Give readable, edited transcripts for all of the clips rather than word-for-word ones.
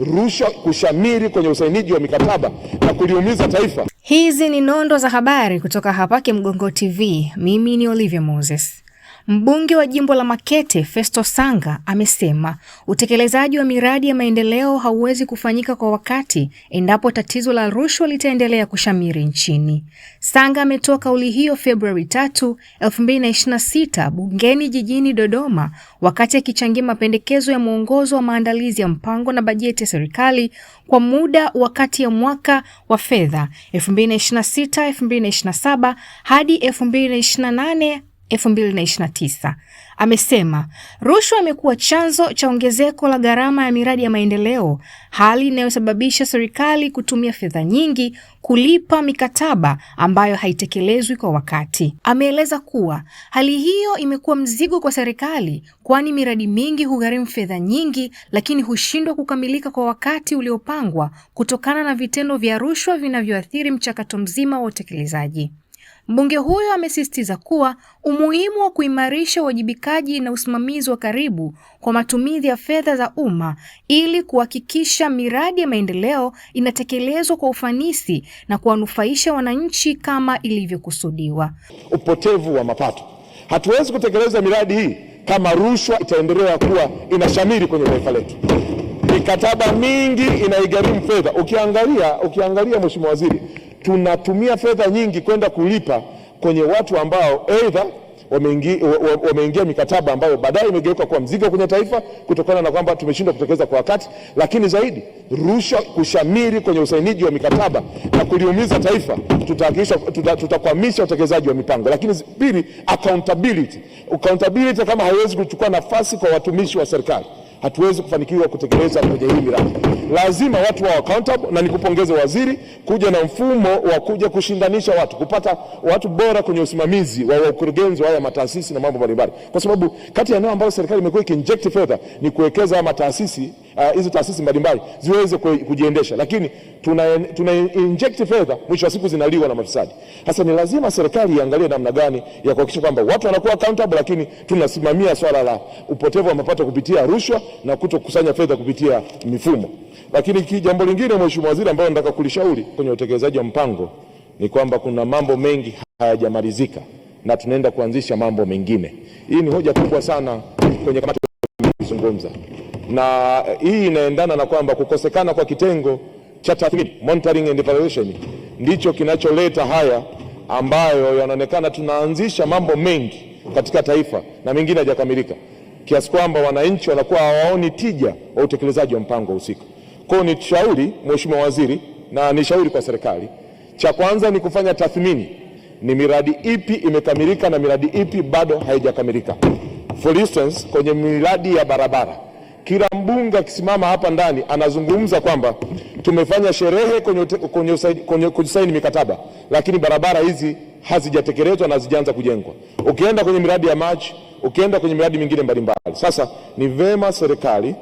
rushwa kushamiri kwenye usainiji wa mikataba na kuliumiza taifa. Hizi ni nondo za habari kutoka hapa Kimgongo TV. Mimi ni Olivia Moses. Mbunge wa jimbo la Makete Festo Sanga amesema utekelezaji wa miradi ya maendeleo hauwezi kufanyika kwa wakati endapo tatizo la rushwa litaendelea kushamiri nchini. Sanga ametoa kauli hiyo Februari 3, 2026 bungeni jijini Dodoma wakati akichangia mapendekezo ya mwongozo wa maandalizi ya mpango na bajeti ya serikali kwa muda wakati ya mwaka wa fedha 2026-2027 hadi 2028-2029. Amesema rushwa imekuwa chanzo cha ongezeko la gharama ya miradi ya maendeleo, hali inayosababisha serikali kutumia fedha nyingi kulipa mikataba ambayo haitekelezwi kwa wakati. Ameeleza kuwa hali hiyo imekuwa mzigo kwa serikali, kwani miradi mingi hugharimu fedha nyingi lakini hushindwa kukamilika kwa wakati uliopangwa kutokana na vitendo vya rushwa vinavyoathiri mchakato mzima wa utekelezaji. Mbunge huyo amesisitiza kuwa umuhimu wa kuimarisha uwajibikaji na usimamizi wa karibu kwa matumizi ya fedha za umma ili kuhakikisha miradi ya maendeleo inatekelezwa kwa ufanisi na kuwanufaisha wananchi kama ilivyokusudiwa. Upotevu wa mapato. Hatuwezi kutekeleza miradi hii kama rushwa itaendelea kuwa inashamiri kwenye taifa letu. Mikataba mingi inaigharimu fedha. Ukiangalia Mheshimiwa Waziri, tunatumia fedha nyingi kwenda kulipa kwenye watu ambao aidha wameingia mikataba ambayo baadaye imegeuka kuwa mzigo kwenye taifa kutokana na kwamba tumeshindwa kutekeleza kwa wakati, lakini zaidi rushwa kushamiri kwenye usainiji wa mikataba na kuliumiza taifa. Tutahakikisha tutakwamisha utekelezaji wa mipango. Lakini pili, accountability kama haiwezi kuchukua nafasi kwa watumishi wa serikali, hatuwezi kufanikiwa kutekeleza kwenye hii miradi. Lazima watu wa accountable, na nikupongeze waziri kuja na mfumo wa kuja kushindanisha watu, kupata watu bora kwenye usimamizi wa ukurugenzi wa haya mataasisi na mambo mbalimbali. Kwa sababu kati ya eneo ambayo serikali imekuwa ikinject fedha ni kuwekeza haya mataasisi, hizo taasisi mbalimbali ziweze kujiendesha, lakini tuna inject fedha, mwisho wa siku zinaliwa na mafisadi. Sasa ni lazima serikali iangalie namna gani ya kuhakikisha kwamba watu wanakuwa accountable, lakini tunasimamia swala la upotevu wa mapato kupitia rushwa na kutokusanya fedha kupitia mifumo. Lakini jambo lingine Mheshimiwa Waziri ambao nataka kulishauri kwenye utekelezaji wa mpango ni kwamba kuna mambo mengi hayajamalizika na tunaenda kuanzisha mambo mengine. Hii ni hoja kubwa sana kwenye kamati kuzungumza. Na hii inaendana na kwamba kukosekana kwa kitengo cha tathmini, monitoring and evaluation, ndicho kinacholeta haya ambayo yanaonekana tunaanzisha mambo mengi katika taifa na mengine hayajakamilika, kiasi kwamba wananchi wanakuwa hawaoni tija wa utekelezaji wa mpango husika. Kwa hiyo ni shauri Mheshimiwa Waziri na ni shauri kwa serikali, cha kwanza ni kufanya tathmini, ni miradi ipi imekamilika na miradi ipi bado haijakamilika. For instance, kwenye miradi ya barabara, kila mbunge akisimama hapa ndani anazungumza kwamba tumefanya sherehe kwenye kusaini mikataba, lakini barabara hizi hazijatekelezwa na hazijaanza kujengwa. Ukienda kwenye miradi ya maji, ukienda kwenye miradi mingine mbalimbali. Sasa ni vema serikali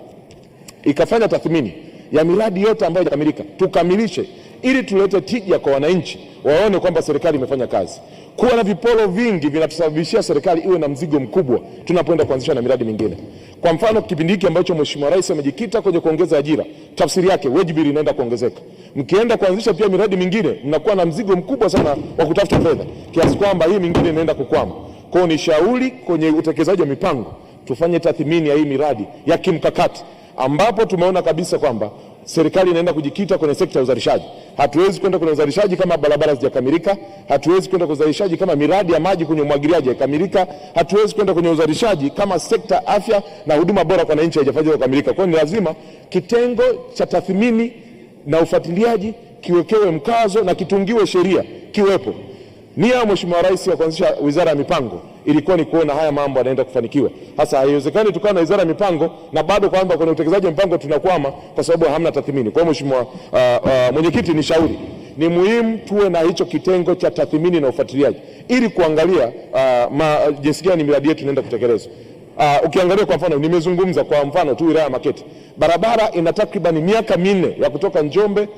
ikafanya tathmini ya miradi yote ambayo haijakamilika, tukamilishe ili tulete tija kwa wananchi, waone kwamba serikali imefanya kazi. Kuwa na viporo vingi vinatusababishia serikali iwe na mzigo mkubwa tunapoenda kuanzisha na miradi mingine. Kwa mfano, kipindi hiki ambacho Mheshimiwa Rais amejikita kwenye kuongeza ajira, tafsiri yake wage bill inaenda kuongezeka. Mkienda kuanzisha pia miradi mingine, mnakuwa na mzigo mkubwa sana wa kutafuta fedha, kiasi kwamba hii mingine inaenda kukwama. Kwa hiyo ni shauri kwenye utekelezaji wa mipango tufanye tathmini ya hii miradi ya kimkakati, ambapo tumeona kabisa kwamba serikali inaenda kujikita kwenye sekta ya uzalishaji. Hatuwezi kwenda kwenye uzalishaji kama barabara hazijakamilika, hatuwezi kwenda kwenye uzalishaji kama miradi ya maji kwenye umwagiliaji haijakamilika, hatuwezi kwenda kwenye uzalishaji kama sekta afya na huduma bora kwa wananchi haijafanyika kukamilika. Kwa hiyo ni lazima kitengo cha tathmini na ufuatiliaji kiwekewe mkazo na kitungiwe sheria kiwepo. Nia ya Mheshimiwa Rais ya kuanzisha Wizara ya Mipango ilikuwa ni kuona haya mambo yanaenda kufanikiwa. Hasa haiwezekani tukawa na Wizara ya Mipango na bado kwamba kwenye utekelezaji wa mipango tunakwama kwa sababu hamna tathmini. Kwa hiyo Mheshimiwa Mwenyekiti, ni shauri ni muhimu tuwe na hicho kitengo cha tathmini na ufuatiliaji ili kuangalia jinsi gani miradi yetu inaenda kutekelezwa. Ukiangalia kwa mfano, nimezungumza kwa mfano tu wilaya ya Makete. Barabara ina takriban miaka 4 ya kutoka Njombe,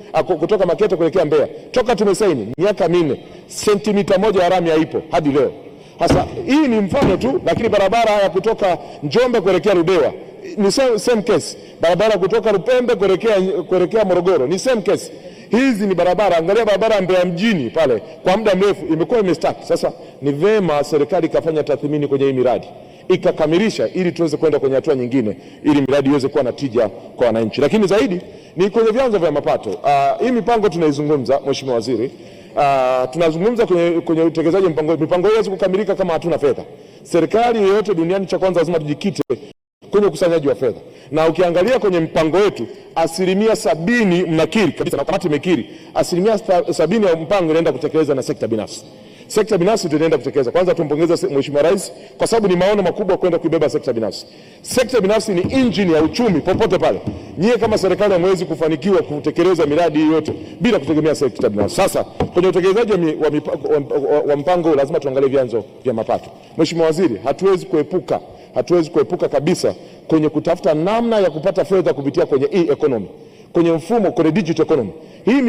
kutoka Makete kuelekea Mbeya. Toka tumesaini miaka 4, sentimita moja ya rami haipo hadi leo. Sasa hii ni mfano tu, lakini barabara ya kutoka Njombe kuelekea Ludewa ni same case. Barabara kutoka Lupembe kuelekea Morogoro ni same case. Hizi ni barabara, angalia barabara ya Mbeya mjini pale, kwa muda mrefu imekuwa imestaki. Sasa ni vema serikali ikafanya tathmini kwenye hii miradi, ikakamilisha, ili tuweze kwenda kwenye hatua nyingine, ili miradi iweze kuwa na tija kwa wananchi. Lakini zaidi ni kwenye vyanzo vya mapato. Hii mipango tunaizungumza, Mheshimiwa Waziri, tunazungumza kwenye utekelezaji wa mipango. Mipango hii haiwezi kukamilika kama hatuna fedha. Serikali yoyote duniani, cha kwanza lazima tujikite kwenye ukusanyaji wa fedha. Na ukiangalia kwenye mpango wetu, 70% mnakiri kabisa, na kamati imekiri, 70% ya mpango inaenda kutekeleza na sekta binafsi. Sekta binafsi tunaenda kutekeleza. Kwanza tumpongeze Mheshimiwa Rais kwa sababu ni maono makubwa kwenda kuibeba sekta binafsi. Sekta binafsi ni engine ya uchumi popote pale. Nyie kama serikali hamwezi kufanikiwa kutekeleza miradi yote bila kutegemea sekta binafsi. Sasa kwenye utekelezaji wa mpango lazima tuangalie vyanzo vya mapato. Mheshimiwa Waziri, hatuwezi kuepuka kabisa kwenye kutafuta namna ya kupata fedha kupitia kwenye e-economy, kwenye mfumo, kwenye digital economy. Hii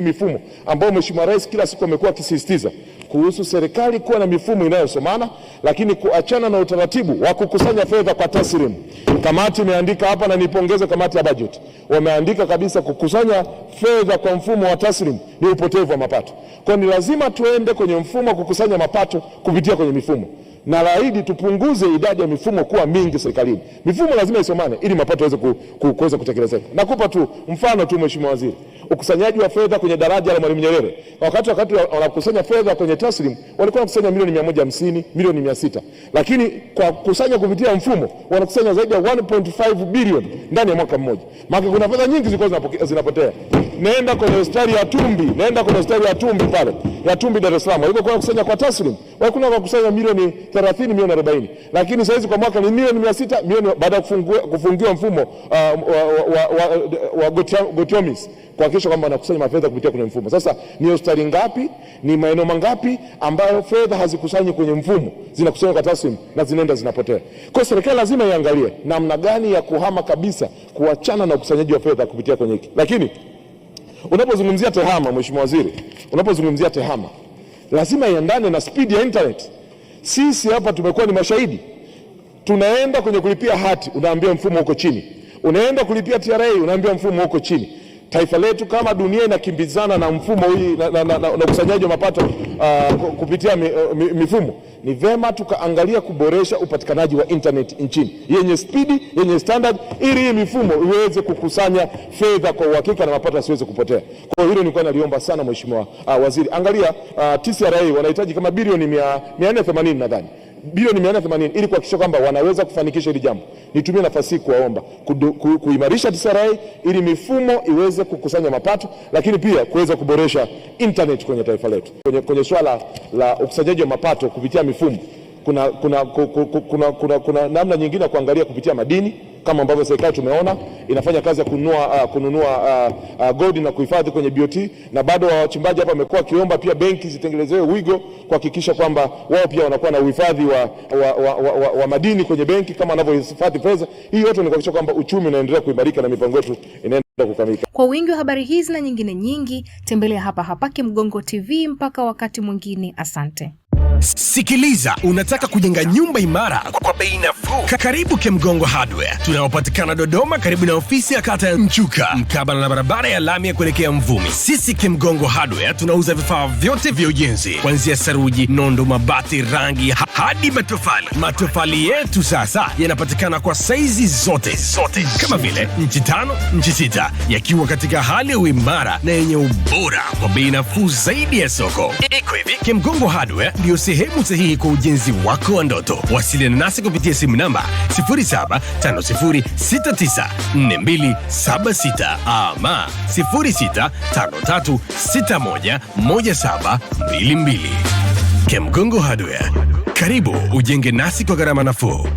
mifumo ambayo Mheshimiwa Rais kila siku amekuwa akisisitiza kuhusu serikali kuwa na mifumo inayosomana, lakini kuachana na utaratibu wa kukusanya fedha kwa taslimu. Kamati imeandika hapa, na nipongeze kamati ya budget, wameandika kabisa kukusanya fedha kwa mfumo wa taslimu ni upotevu wa mapato. Kwa ni lazima tuende kwenye mfumo wa kukusanya mapato kupitia kwenye mifumo, na laidi tupunguze idadi ya mifumo kuwa mingi serikalini. Mifumo lazima isomane ili mapato yaweze kuweza kutekelezeka. Nakupa tu mfano tu, Mheshimiwa Waziri, ukusanyaji wa fedha kwenye daraja la Mwalimu Nyerere. Wakati wanakusanya fedha kwenye taslim walikuwa wanakusanya milioni 150, milioni 600. Lakini kwa kusanya kupitia mfumo wanakusanya zaidi ya 1.5 bilioni ndani ya mwaka mmoja. Maana kuna fedha nyingi zilikuwa zinapotea. Nenda kwenye hospitali ya Tumbi pale, ya Tumbi Dar es Salaam. Walikuwa wanakusanya kwa taslim, walikuwa wanakusanya milioni 30, milioni 40. Lakini sasa hizi kwa mwaka ni milioni 600, milioni baada ya kufungiwa mfumo wa Gotiomis kuhakikisha kwamba wanakusanya mafedha kupitia kwenye mfumo. Sasa ni hospitali ngapi, ni maeneo mangapi ambayo fedha hazikusanyi kwenye mfumo, zinakusanywa kwa taslim na zinaenda zinapotea? Kwa serikali lazima iangalie namna gani ya kuhama kabisa, kuachana na ukusanyaji wa fedha kupitia kwenye hiki. Lakini unapozungumzia TEHAMA, Mheshimiwa Waziri, unapozungumzia TEHAMA lazima iendane na speed ya internet. Sisi hapa tumekuwa ni mashahidi. Tunaenda kwenye kulipia hati, unaambia mfumo uko chini. Unaenda kulipia TRA, unaambia mfumo uko chini. Taifa letu kama dunia inakimbizana na mfumo hii na ukusanyaji wa mapato kupitia mifumo, ni vema tukaangalia kuboresha upatikanaji wa internet nchini yenye spidi, yenye standard, ili hii mifumo iweze kukusanya fedha kwa uhakika na mapato yasiweze kupotea. Kwa hiyo hilo nilikuwa naliomba sana Mheshimiwa Waziri. Angalia TCRA wanahitaji kama bilioni 480 nadhani. Bilioni 480 ili kuhakikisha kwamba wanaweza kufanikisha hili jambo. Nitumie nafasi hii kuwaomba kuimarisha TCRA ili mifumo iweze kukusanya mapato, lakini pia kuweza kuboresha internet kwenye taifa letu. Kwenye swala la ukusanyaji wa mapato kupitia mifumo, kuna namna nyingine ya kuangalia kupitia madini, kama ambavyo serikali tumeona inafanya kazi ya kununua gold na kuhifadhi kwenye BOT, na bado wachimbaji hapa wamekuwa kiomba pia benki zitengenezewe wigo kuhakikisha kwamba wao pia wanakuwa na uhifadhi wa madini kwenye benki kama wanavyohifadhi fedha. Hii yote ni kuhakikisha kwamba uchumi unaendelea kuimarika na mipango yetu inaendelea kukamilika. Kwa wingi wa habari hizi na nyingine nyingi, tembelea hapa Kimgongo TV. Mpaka wakati mwingine, asante. Sikiliza, unataka kujenga nyumba imara kwa bei nafuu? Karibu Kimgongo Hardware. Tunapatikana Dodoma, karibu na ofisi ya kata ya Mchuka, mkabala na barabara ya lami ya kuelekea Mvumi. Sisi Kimgongo Hardware tunauza vifaa vyote vya ujenzi, kuanzia saruji, nondo, mabati, rangi hadi matofali. Matofali yetu sasa yanapatikana kwa saizi zote kama vile inchi 5, inchi 6, yakiwa katika hali ya uimara na yenye ubora kwa bei nafuu zaidi ya soko. Iko hivi, Kimgongo Hardware ndio sehemu sahihi kwa ujenzi wako wa ndoto. Wasiliana nasi kupitia simu namba 0750694276 ama 0653611722. Kimgongo Hardware, karibu ujenge nasi kwa gharama nafuu.